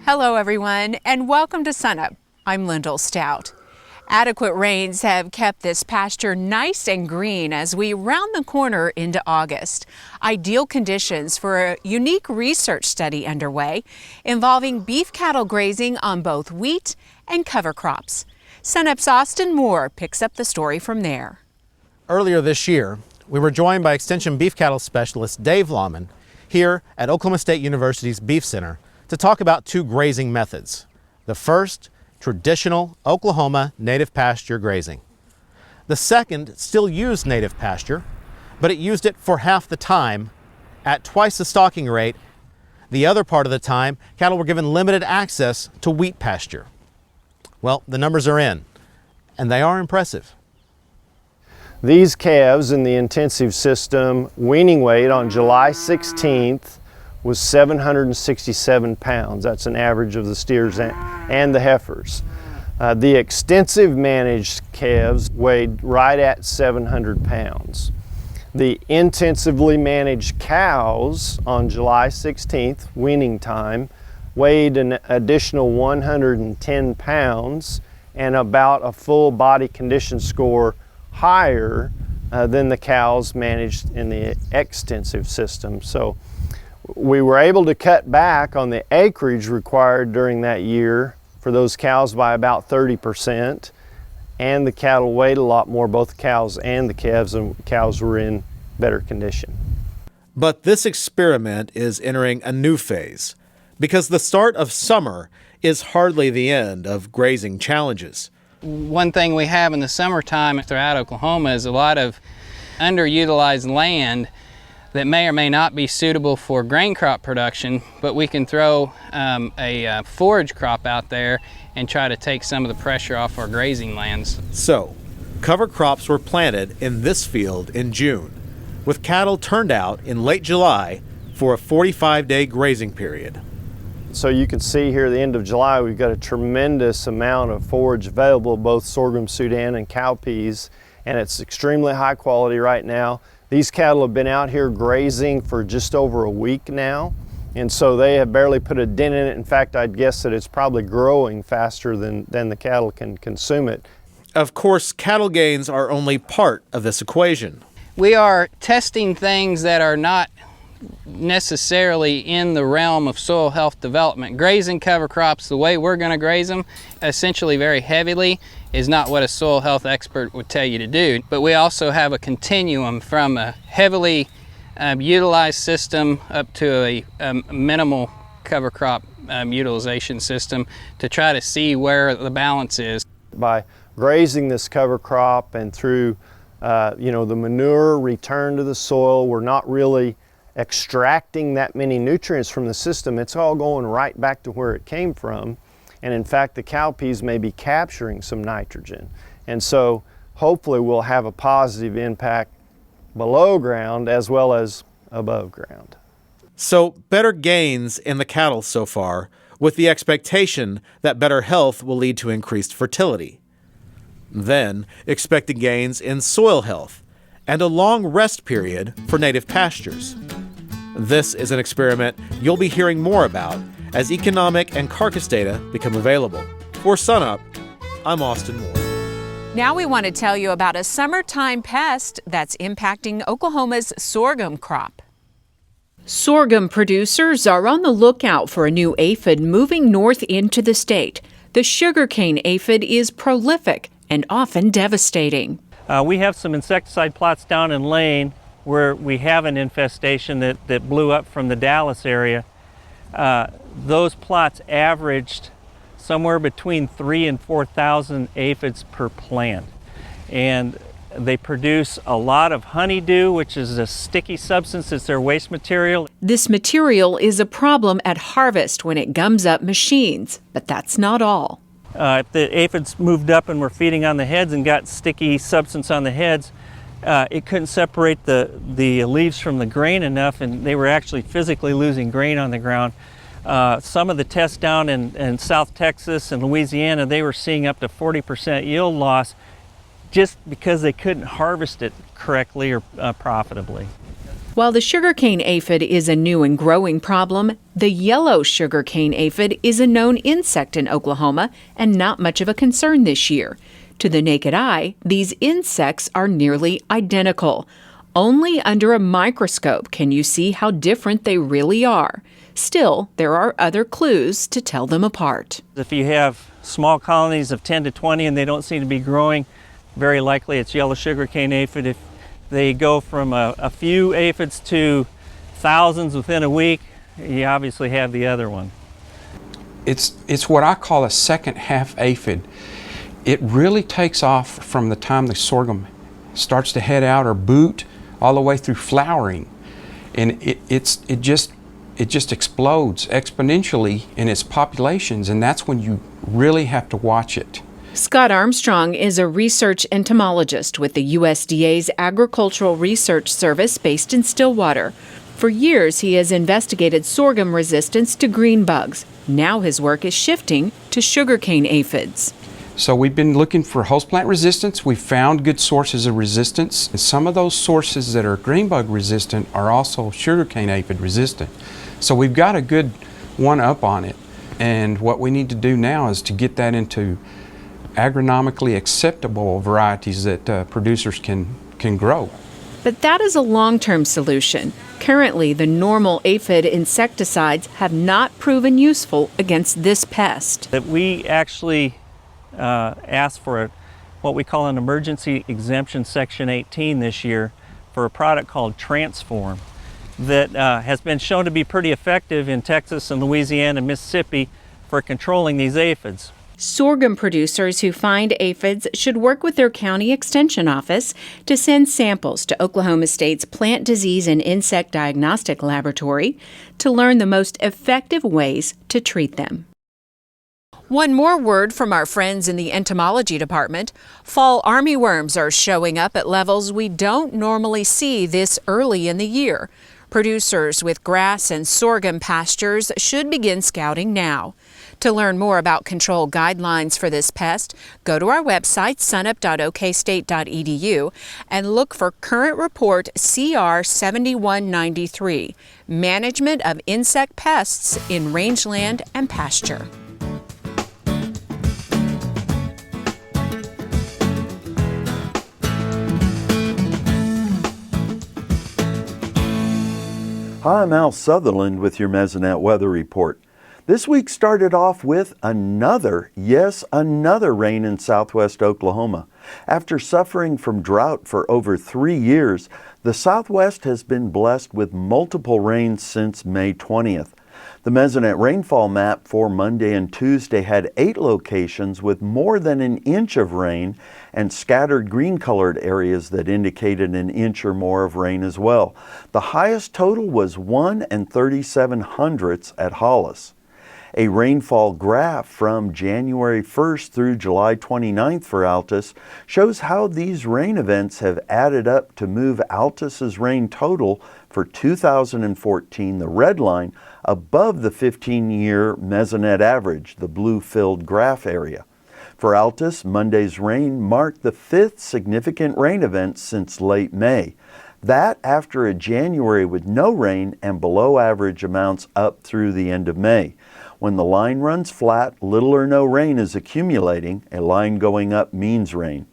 Hello everyone, and welcome to Sunup. I'm Lyndall Stout. Adequate rains have kept this pasture nice and green as we round the corner into August. Ideal conditions for a unique research study underway involving beef cattle grazing on both wheat and cover crops. Sunup's Austin Moore picks up the story from there. Earlier this year, we were joined by Extension beef cattle specialist Dave Lahman here at Oklahoma State University's Beef Center to talk about two grazing methods. The first, traditional Oklahoma native pasture grazing. The second still used native pasture, but it used it for half the time at twice the stocking rate. The other part of the time, cattle were given limited access to wheat pasture. Well, the numbers are in, and they are impressive. These calves in the intensive system weaning weight on July 16th was 767 pounds. That's an average of the steers and the heifers. The extensive managed calves weighed right at 700 pounds. The intensively managed cows on July 16th, weaning time, weighed an additional 110 pounds and about a full body condition score higher than the cows managed in the extensive system. So we were able to cut back on the acreage required during that year for those cows by about 30%, and the cattle weighed a lot more, both the cows and the calves, and cows were in better condition. But this experiment is entering a new phase because the start of summer is hardly the end of grazing challenges. One thing we have in the summertime throughout Oklahoma is a lot of underutilized land that may or may not be suitable for grain crop production, but we can throw a forage crop out there and try to take some of the pressure off our grazing lands. So, cover crops were planted in this field in June, with cattle turned out in late July for a 45-day grazing period. So you can see here at the end of July, we've got a tremendous amount of forage available, both sorghum, Sudan, and cowpeas, and it's extremely high quality right now. These cattle have been out here grazing for just over a week now, and so they have barely put a dent in it. In fact, I'd guess that it's probably growing faster than the cattle can consume it. Of course, cattle gains are only part of this equation. We are testing things that are not necessarily in the realm of soil health development. Grazing cover crops, the way we're going to graze them, essentially very heavily, is not what a soil health expert would tell you to do. But we also have a continuum from a heavily utilized system up to a minimal cover crop utilization system to try to see where the balance is. By grazing this cover crop and through the manure return to the soil, we're not really extracting that many nutrients from the system. It's all going right back to where it came from. And in fact, the cowpeas may be capturing some nitrogen. And so hopefully we'll have a positive impact below ground as well as above ground. So better gains in the cattle so far, with the expectation that better health will lead to increased fertility. Then expected gains in soil health and a long rest period for native pastures. This is an experiment you'll be hearing more about as economic and carcass data become available. For Sunup, I'm Austin Moore. Now we want to tell you about a summertime pest that's impacting Oklahoma's sorghum crop. Sorghum producers are on the lookout for a new aphid moving north into the state. The sugarcane aphid is prolific and often devastating. We have some insecticide plots down in Lane where we have an infestation that blew up from the Dallas area. Those plots averaged somewhere between 3,000 and 4,000 aphids per plant. And They produce a lot of honeydew, which is a sticky substance. It's their waste material. This material is a problem at harvest when it gums up machines, but that's not all. If the aphids moved up and were feeding on the heads and got sticky substance on the heads, it couldn't separate the leaves from the grain enough, and they were actually physically losing grain on the ground. Some of the tests down in South Texas and Louisiana, they were seeing up to 40% yield loss just because they couldn't harvest it correctly or profitably. While the sugarcane aphid is a new and growing problem, the yellow sugarcane aphid is a known insect in Oklahoma and not much of a concern this year. To the naked eye, these insects are nearly identical. Only under a microscope can you see how different they really are. Still, there are other clues to tell them apart. If you have small colonies of 10 to 20 and they don't seem to be growing, very likely it's yellow sugarcane aphid. If they go from a few aphids to thousands within a week, you obviously have the other one. It's what I call a second half aphid. It really takes off from the time the sorghum starts to head out or boot all the way through flowering, and it just explodes exponentially in its populations, and that's when you really have to watch it. Scott Armstrong is a research entomologist with the USDA's Agricultural Research Service based in Stillwater. For years, he has investigated sorghum resistance to green bugs. Now his work is shifting to sugarcane aphids. So we've been looking for host plant resistance. We've found good sources of resistance. And some of those sources that are green bug resistant are also sugarcane aphid resistant. So we've got a good one up on it. And what we need to do now is to get that into agronomically acceptable varieties that producers can grow. But that is a long-term solution. Currently, the normal aphid insecticides have not proven useful against this pest. That we actually asked for what we call an emergency exemption section 18 this year for a product called Transform that has been shown to be pretty effective in Texas and Louisiana and Mississippi for controlling these aphids. Sorghum producers who find aphids should work with their county extension office to send samples to Oklahoma State's Plant Disease and Insect Diagnostic Laboratory to learn the most effective ways to treat them. One more word from our friends in the entomology department. Fall armyworms are showing up at levels we don't normally see this early in the year. Producers with grass and sorghum pastures should begin scouting now. To learn more about control guidelines for this pest, go to our website, sunup.okstate.edu, and look for Current Report CR 7193, Management of Insect Pests in Rangeland and Pasture. Hi, I'm Al Sutherland with your Mesonet Weather Report. This week started off with another rain in southwest Oklahoma. After suffering from drought for over 3 years, the Southwest has been blessed with multiple rains since May 20th. The Mesonet rainfall map for Monday and Tuesday had 8 locations with more than an inch of rain and scattered green-colored areas that indicated an inch or more of rain as well. The highest total was 1 37/100 at Hollis. A rainfall graph from January 1st through July 29th for Altus shows how these rain events have added up to move Altus's rain total for 2014, the red line, above the 15-year Mesonet average, the blue-filled graph area. For Altus, Monday's rain marked the 5th significant rain event since late May. That after a January with no rain and below average amounts up through the end of May. When the line runs flat, little or no rain is accumulating. A line going up means rain.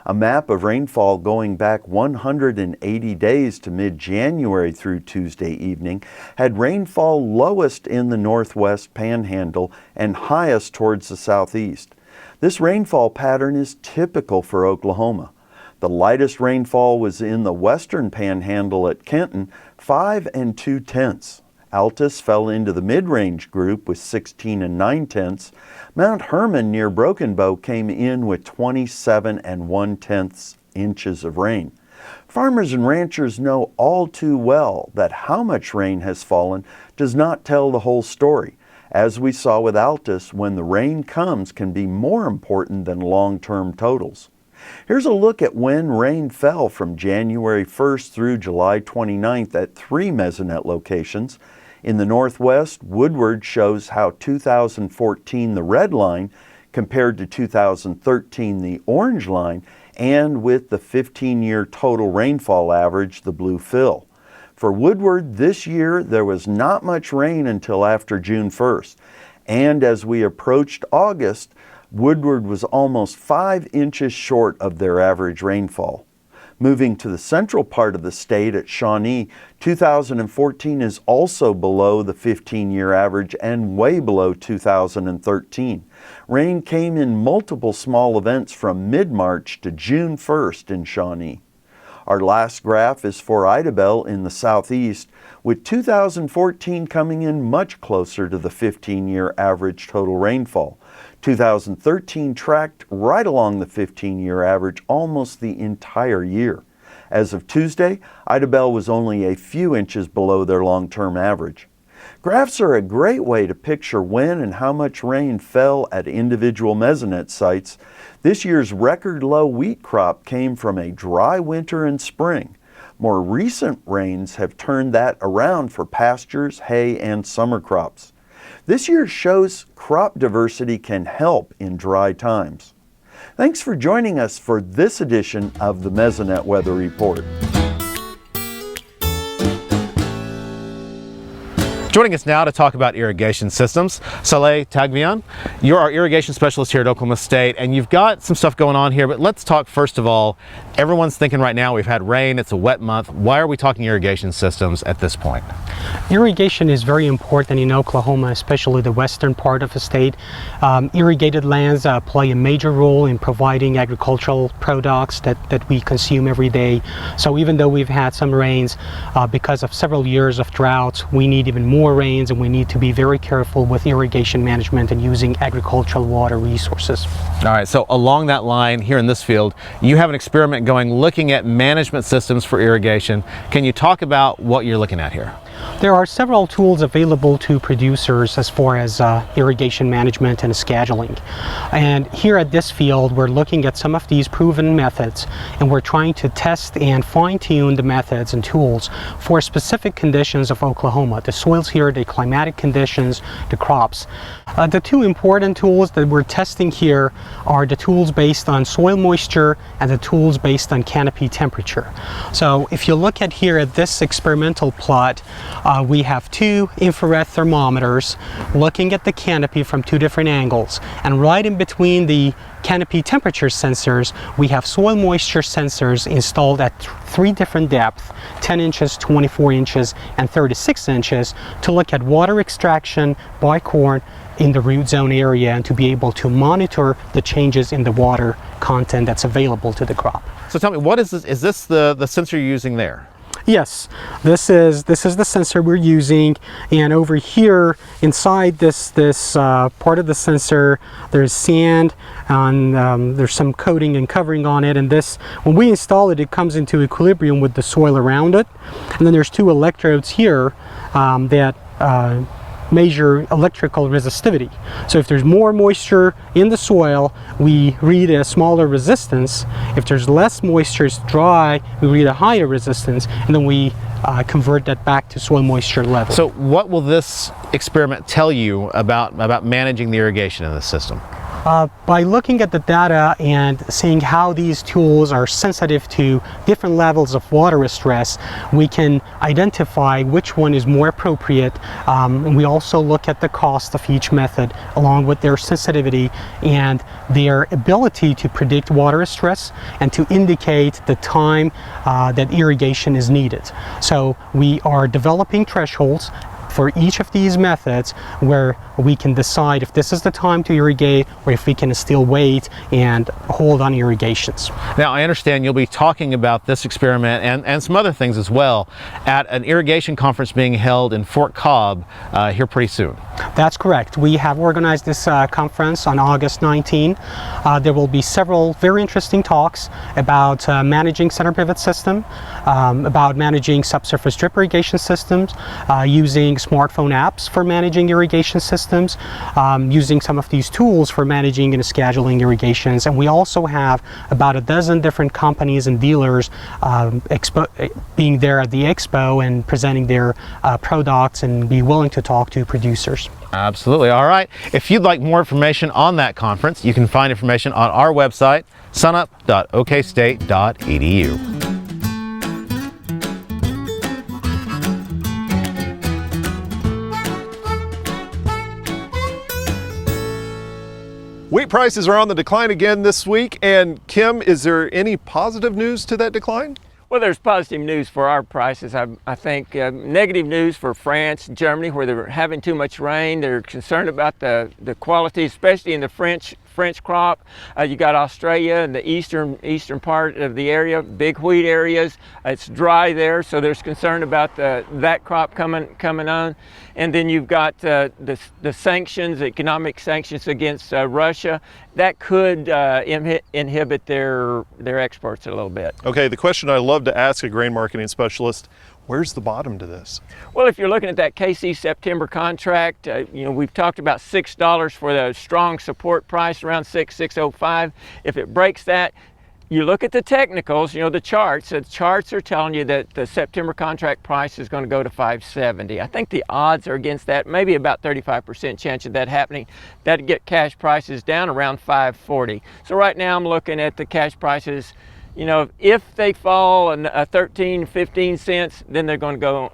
A map of rainfall going back 180 days to mid-January through Tuesday evening had rainfall lowest in the northwest panhandle and highest towards the southeast. This rainfall pattern is typical for Oklahoma. The lightest rainfall was in the western panhandle at Kenton, 5 2/10. Altus fell into the mid-range group with 16 9/10. Mount Hermon near Broken Bow came in with 27 1/10 inches of rain. Farmers and ranchers know all too well that how much rain has fallen does not tell the whole story. As we saw with Altus, when the rain comes can be more important than long-term totals. Here's a look at when rain fell from January 1st through July 29th at 3 Mesonet locations. In the Northwest, Woodward shows how 2014, the red line, compared to 2013, the orange line, and with the 15-year total rainfall average, the blue fill. For Woodward, this year there was not much rain until after June 1st, and as we approached August, Woodward was almost 5 inches short of their average rainfall. Moving to the central part of the state at Shawnee, 2014 is also below the 15-year average and way below 2013. Rain came in multiple small events from mid-March to June 1st in Shawnee. Our last graph is for Idabel in the southeast, with 2014 coming in much closer to the 15-year average total rainfall. 2013 tracked right along the 15-year average almost the entire year. As of Tuesday, Idabel was only a few inches below their long-term average. Graphs are a great way to picture when and how much rain fell at individual mesonet sites. This year's record low wheat crop came from a dry winter and spring. More recent rains have turned that around for pastures, hay, and summer crops. This year shows crop diversity can help in dry times. Thanks for joining us for this edition of the Mesonet Weather Report. Joining us now to talk about irrigation systems, Saleh Tagvian. You're our irrigation specialist here at Oklahoma State, and you've got some stuff going on here, but let's talk first of all, everyone's thinking right now, we've had rain, it's a wet month. Why are we talking irrigation systems at this point? Irrigation is very important in Oklahoma, especially the western part of the state. Irrigated lands play a major role in providing agricultural products that we consume every day. So even though we've had some rains, because of several years of droughts, we need even more rains, and we need to be very careful with irrigation management and using agricultural water resources. All right, so along that line here in this field, you have an experiment going looking at management systems for irrigation. Can you talk about what you're looking at here? There are several tools available to producers as far as irrigation management and scheduling. And here at this field, we're looking at some of these proven methods, and we're trying to test and fine-tune the methods and tools for specific conditions of Oklahoma, the soils here, the climatic conditions, the crops. The two important tools that we're testing here are the tools based on soil moisture and the tools based on canopy temperature. So if you look at here at this experimental plot, we have two infrared thermometers looking at the canopy from two different angles, and right in between the canopy temperature sensors we have soil moisture sensors installed at three different depths, 10 inches, 24 inches, and 36 inches, to look at water extraction by corn in the root zone area and to be able to monitor the changes in the water content that's available to the crop. So tell me, what is this? Is this the sensor you're using there? Yes, this is the sensor we're using, and over here inside this part of the sensor there's sand, and there's some coating and covering on it, and this, when we install it, it comes into equilibrium with the soil around it. And then there's two electrodes here that measure electrical resistivity. So if there's more moisture in the soil, we read a smaller resistance. If there's less moisture, it's dry, we read a higher resistance, and then we convert that back to soil moisture level. So what will this experiment tell you about managing the irrigation in the system? By looking at the data and seeing how these tools are sensitive to different levels of water stress, we can identify which one is more appropriate. And we also look at the cost of each method along with their sensitivity and their ability to predict water stress and to indicate the time that irrigation is needed. So we are developing thresholds for each of these methods where we can decide if this is the time to irrigate or if we can still wait and hold on irrigations. Now, I understand you'll be talking about this experiment and some other things as well at an irrigation conference being held in Fort Cobb here pretty soon. That's correct. We have organized this conference on August 19. There will be several very interesting talks about managing center pivot system, about managing subsurface drip irrigation systems, using smartphone apps for managing irrigation systems, using some of these tools for managing and scheduling irrigations. And we also have about a dozen different companies and dealers being there at the expo and presenting their products and be willing to talk to producers. Absolutely. All right. If you'd like more information on that conference, you can find information on our website, sunup.okstate.edu. Wheat prices are on the decline again this week, and Kim, is there any positive news to that decline? Well, there's positive news for our prices. I think negative news for France, Germany, where they're having too much rain. They're concerned about the quality, especially in the French crop. You got Australia and the eastern part of the area, big wheat areas. It's dry there, so there's concern about that crop coming on. And then you've got the sanctions, economic sanctions against Russia. That could inhibit their exports a little bit. Okay, the question I love to ask a grain marketing specialist, where's the bottom to this? Well, if you're looking at that KC September contract, we've talked about $6 for the strong support price, around $6.05. If it breaks that, you look at the technicals, the charts. The charts are telling you that the September contract price is going to go to $5.70. I think the odds are against that, maybe about 35% chance of that happening. That'd get cash prices down around $5.40. So right now I'm looking at the cash prices. If they fall 13, 15 cents, then they're going to go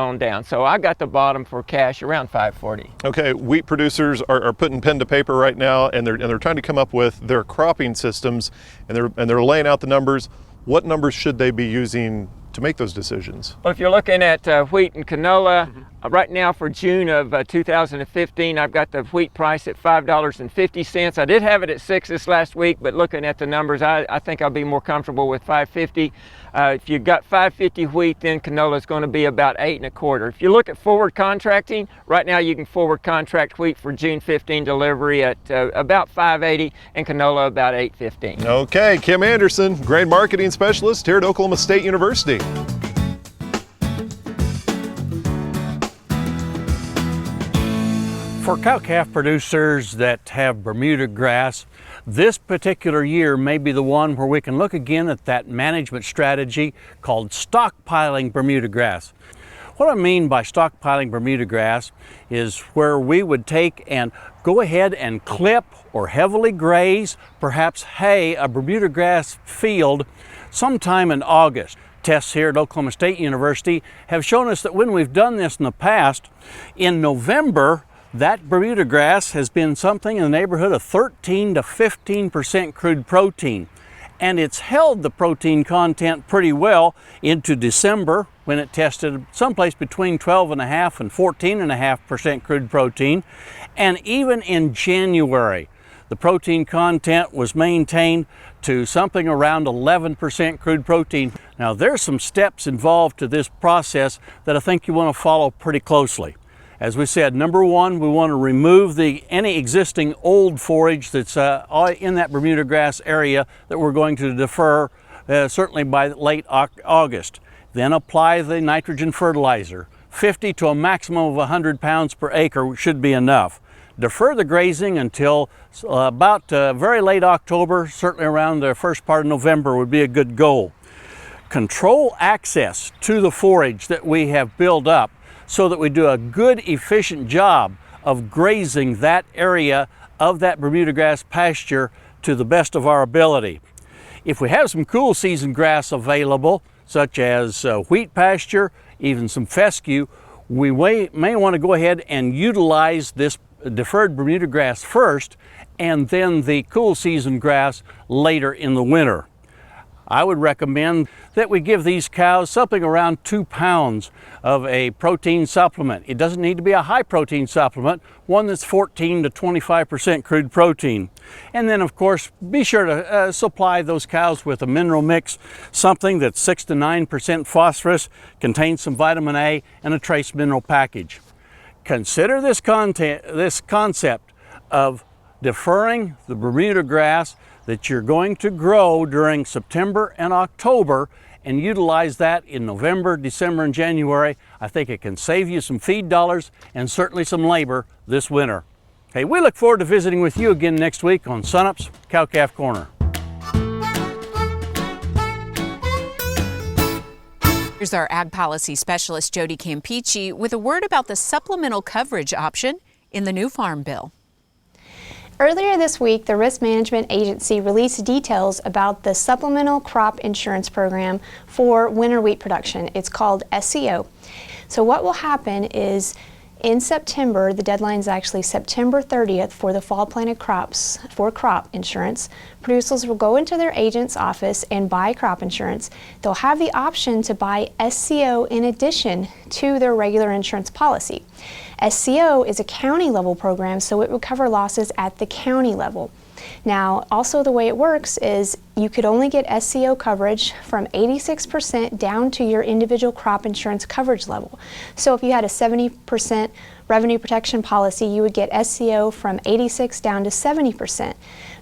on down. So I got the bottom for cash around $5.40. Okay, wheat producers are putting pen to paper right now, and they're trying to come up with their cropping systems, and they're laying out the numbers. What numbers should they be using to make those decisions? Well, if you're looking at wheat and canola, right now for June of 2015, I've got the wheat price at $5.50. I did have it at $6 this last week, but looking at the numbers, I think I'll be more comfortable with $5.50. If you've got $5.50 wheat, then canola is going to be about $8.25. If you look at forward contracting, right now you can forward contract wheat for June 15 delivery at about $5.80 and canola about $8.15. Okay, Kim Anderson, grain marketing specialist here at Oklahoma State University. For cow-calf producers that have Bermuda grass, this particular year may be the one where we can look again at that management strategy called stockpiling Bermuda grass. What I mean by stockpiling Bermuda grass is where we would take and go ahead and clip or heavily graze, perhaps hay, a Bermuda grass field sometime in August. Tests here at Oklahoma State University have shown us that when we've done this in the past, in November, that Bermuda grass has been something in the neighborhood of 13 to 15% crude protein. And it's held the protein content pretty well into December when it tested someplace between 12.5 and 14.5% crude protein. And even in January, the protein content was maintained to something around 11% crude protein. Now there's some steps involved to this process that I think you want to follow pretty closely. As we said, number one, we want to remove any existing old forage that's in that Bermuda grass area that we're going to defer certainly by late August. Then apply the nitrogen fertilizer. 50 to a maximum of 100 pounds per acre should be enough. Defer the grazing until about very late October, certainly around the first part of November would be a good goal. Control access to the forage that we have built up so that we do a good, efficient job of grazing that area of that Bermuda grass pasture to the best of our ability. If we have some cool season grass available, such as wheat pasture, even some fescue, we may want to go ahead and utilize this deferred Bermuda grass first and then the cool season grass later in the winter. I would recommend that we give these cows something around 2 pounds of a protein supplement. It doesn't need to be a high protein supplement, one that's 14 to 25% crude protein. And then of course, be sure to supply those cows with a mineral mix, something that's 6 to 9% phosphorus, contains some vitamin A, and a trace mineral package. Consider this concept of deferring the Bermuda grass that you're going to grow during September and October and utilize that in November, December, and January. I think it can save you some feed dollars and certainly some labor this winter. Hey, we look forward to visiting with you again next week on Sunup's Cow-Calf Corner. Here's our Ag Policy Specialist, Jody Campeacci, with a word about the supplemental coverage option in the new Farm Bill. Earlier this week, the Risk Management Agency released details about the Supplemental Crop Insurance Program for winter wheat production. It's called SCO. So what will happen is in September, the deadline is actually September 30th for the fall planted crops for crop insurance. Producers will go into their agent's office and buy crop insurance. They'll have the option to buy SCO in addition to their regular insurance policy. SCO is a county level program, so it will cover losses at the county level. Now, also the way it works is you could only get SCO coverage from 86% down to your individual crop insurance coverage level. So if you had a 70% revenue protection policy, you would get SCO from 86 down to 70%.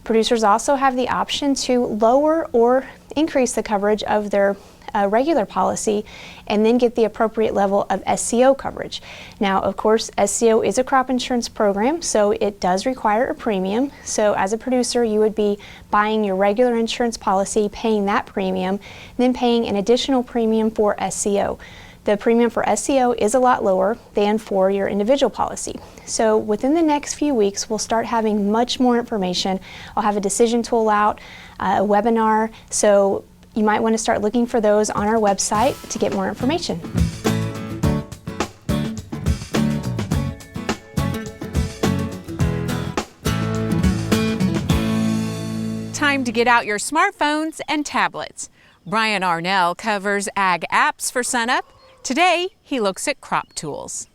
Producers also have the option to lower or increase the coverage of their regular policy and then get the appropriate level of SCO coverage. Now, of course, SCO is a crop insurance program, so it does require a premium. So as a producer, you would be buying your regular insurance policy, paying that premium, then paying an additional premium for SCO. The premium for SCO is a lot lower than for your individual policy. So within the next few weeks, we'll start having much more information. I'll have a decision tool out, a webinar, so you might want to start looking for those on our website to get more information. Time to get out your smartphones and tablets. Brian Arnell covers Ag Apps for Sunup. Today, he looks at crop tools.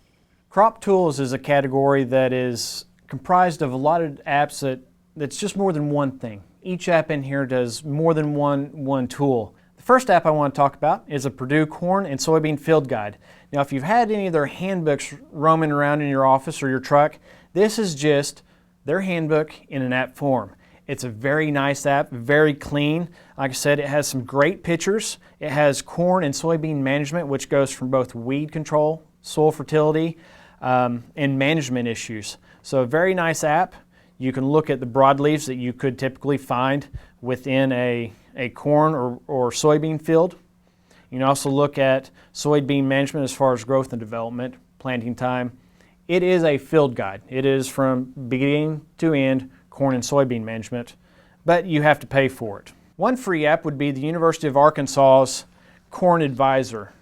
Crop tools is a category that is comprised of a lot of apps that's just more than one thing. Each app in here does more than one tool. The first app I want to talk about is a Purdue Corn and Soybean Field Guide. Now, if you've had any of their handbooks roaming around in your office or your truck, this is just their handbook in an app form. It's a very nice app, very clean. Like I said, it has some great pictures. It has corn and soybean management, which goes from both weed control, soil fertility, and management issues. So a very nice app. You can look at the broadleaves that you could typically find within a corn or soybean field. You can also look at soybean management as far as growth and development, planting time. It is a field guide. It is from beginning to end corn and soybean management, but you have to pay for it. One free app would be the University of Arkansas's Corn Advisor.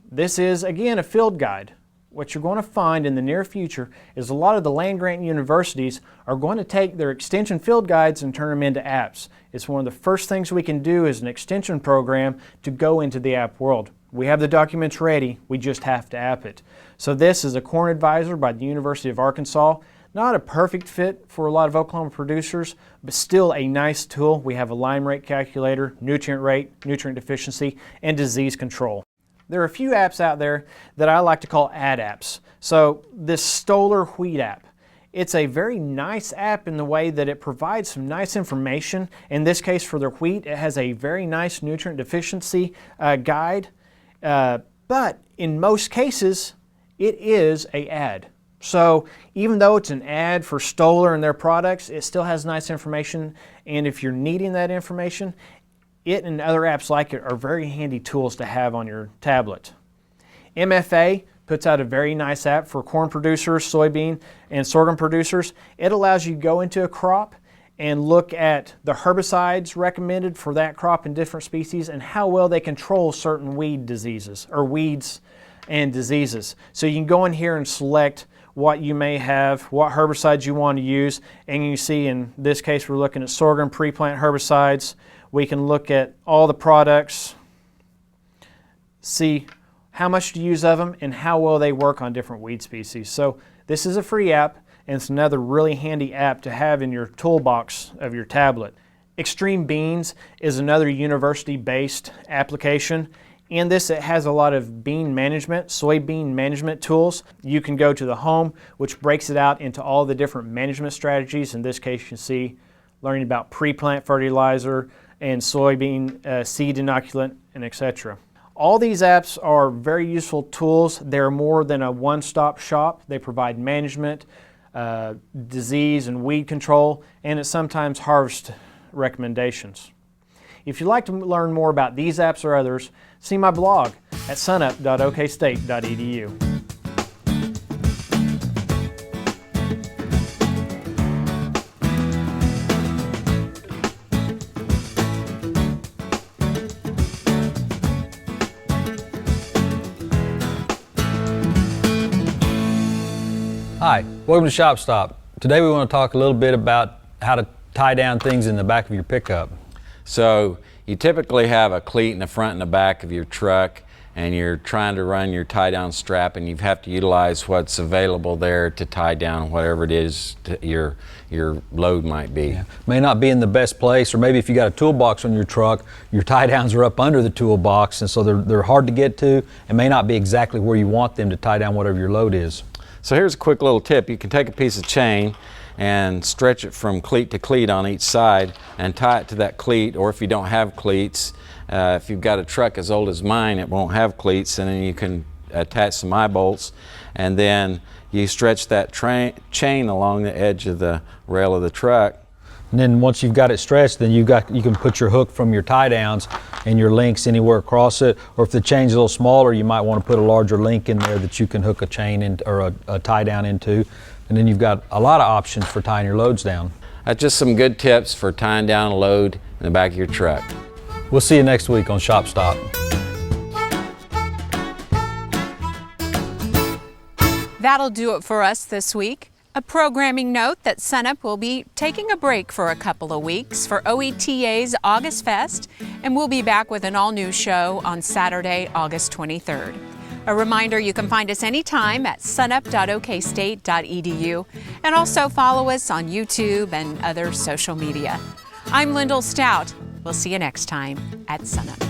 This is, again, a field guide. What you're going to find in the near future is a lot of the land-grant universities are going to take their extension field guides and turn them into apps. It's one of the first things we can do as an extension program to go into the app world. We have the documents ready, we just have to app it. So this is a Corn Advisor by the University of Arkansas. Not a perfect fit for a lot of Oklahoma producers, but still a nice tool. We have a lime rate calculator, nutrient rate, nutrient deficiency, and disease control. There are a few apps out there that I like to call ad apps. So this Stoller Wheat app, it's a very nice app in the way that it provides some nice information. In this case for their wheat, it has a very nice nutrient deficiency guide, but in most cases, it is an ad. So even though it's an ad for Stoller and their products, it still has nice information, and if you're needing that information, it and other apps like it are very handy tools to have on your tablet. MFA puts out a very nice app for corn producers, soybean, and sorghum producers. It allows you to go into a crop and look at the herbicides recommended for that crop and different species and how well they control certain weed diseases or weeds and diseases. So you can go in here and select what you may have, what herbicides you want to use, and you see in this case we're looking at sorghum pre-plant herbicides. We can look at all the products, see how much to use of them, and how well they work on different weed species. So this is a free app, and it's another really handy app to have in your toolbox of your tablet. Extreme Beans is another university-based application. In this, it has a lot of bean management, soybean management tools. You can go to the home, which breaks it out into all the different management strategies. In this case, you can see learning about pre-plant fertilizer and soybean seed inoculant, and etc. All these apps are very useful tools. They're more than a one-stop shop. They provide management, disease and weed control, and sometimes harvest recommendations. If you'd like to learn more about these apps or others, see my blog at sunup.okstate.edu. Hi, welcome to Shop Stop. Today we want to talk a little bit about how to tie down things in the back of your pickup. So you typically have a cleat in the front and the back of your truck, and you're trying to run your tie down strap, and you have to utilize what's available there to tie down whatever it is your load might be. Yeah. May not be in the best place, or maybe if you got a toolbox on your truck, your tie downs are up under the toolbox, and so they're hard to get to and may not be exactly where you want them to tie down whatever your load is. So here's a quick little tip. You can take a piece of chain and stretch it from cleat to cleat on each side and tie it to that cleat, or if you don't have cleats, if you've got a truck as old as mine, it won't have cleats, and then you can attach some eye bolts, and then you stretch that chain along the edge of the rail of the truck. And then once you've got it stretched, then you can put your hook from your tie downs and your links anywhere across it, or if the chain's a little smaller, you might want to put a larger link in there that you can hook a chain in, or a tie down into. And then you've got a lot of options for tying your loads down. That's just some good tips for tying down a load in the back of your truck. We'll see you next week on Shop Stop. That'll do it for us this week. A programming note that Sunup will be taking a break for a couple of weeks for OETA's August Fest, and we'll be back with an all-new show on Saturday, August 23rd. A reminder, you can find us anytime at sunup.okstate.edu, and also follow us on YouTube and other social media. I'm Lyndall Stout. We'll see you next time at Sunup.